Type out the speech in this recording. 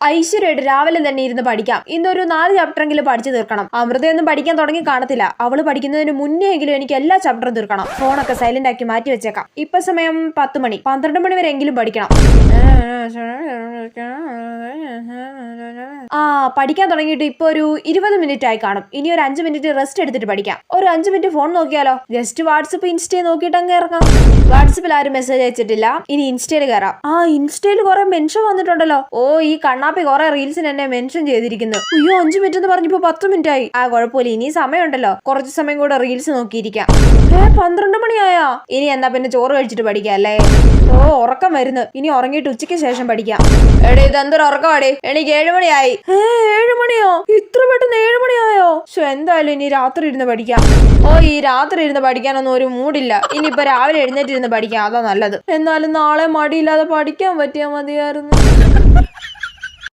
ഐശ്വര്യമായിട്ട് രാവിലെ തന്നെ ഇരുന്ന് പഠിക്കാം. ഇന്നൊരു 4 ചാപ്റ്ററെങ്കിലും പഠിച്ചു തീർക്കണം. അമൃതയൊന്നും പഠിക്കാൻ തുടങ്ങി കാണത്തില്ല. അവള് പഠിക്കുന്നതിന് മുന്നേ എങ്കിലും എനിക്ക് എല്ലാ ചാപ്റ്ററും തീർക്കണം. ഫോണൊക്കെ സൈലന്റ് ആക്കി മാറ്റി വെച്ചേക്കാം. ഇപ്പൊ സമയം 10 മണി, 12 മണി വരെ എങ്കിലും പഠിക്കണം. പഠിക്കാൻ തുടങ്ങിയിട്ട് ഇപ്പൊ ഒരു 20 മിനിറ്റ് ആയി കാണും. ഇനി ഒരു 5 മിനിറ്റ് റെസ്റ്റ് എടുത്തിട്ട് പഠിക്കാം. ഒരു 5 മിനിറ്റ് ഫോൺ നോക്കിയാലോ? ജസ്റ്റ് വാട്സപ്പ് ഇൻസ്റ്റയിൽ നോക്കിയിട്ട് അങ്ങ് ഇറങ്ങാം. വാട്സപ്പിൽ ആരും മെസ്സേജ് അയച്ചിട്ടില്ല. ഇനി ഇൻസ്റ്റയിൽ കയറാം. ഇൻസ്റ്റയിൽ കുറെ മെൻഷൻ വന്നിട്ടുണ്ടല്ലോ. ഈ കണ്ണാപ്പി കുറെ റീൽസിന് എന്നെ മെൻഷൻ ചെയ്തിരിക്കുന്നു. അയ്യോ 5 മിനിറ്റ് എന്ന് പറഞ്ഞപ്പോ 10 മിനിറ്റ് ആയി. കുഴപ്പമില്ല, ഇനി സമയമുണ്ടല്ലോ. കുറച്ച് സമയം കൂടെ റീൽസ് നോക്കിയിരിക്കാം. 12 മണിയായാ? ഇനി എന്താ പിന്നെ ചോറ് കഴിച്ചിട്ട് പഠിക്കാം അല്ലേ? ഉറക്കം വരുന്നു. ഇനി ഉറങ്ങിയിട്ട് ഉച്ചയ്ക്ക് ശേഷം പഠിക്കാം. എടേ ഇതെന്തൊരു ഉറക്കമാടേ? എനിക്ക് 7 മണിയായി. 7 മണിയോ? ഇത്ര പെട്ടെന്ന് 7 മണിയായോ? എന്തായാലും ഇനി രാത്രി ഇരുന്ന് പഠിക്കാം. ഈ രാത്രി ഇരുന്ന് പഠിക്കാനൊന്നും ഒരു മൂടില്ല. ഇനിയിപ്പൊ രാവിലെ എഴുന്നേറ്റിരുന്ന് പഠിക്കാം, അതാ നല്ലത്. എന്നാലും നാളെ മടിയില്ലാതെ പഠിക്കാൻ പറ്റിയാ മതിയായിരുന്നു.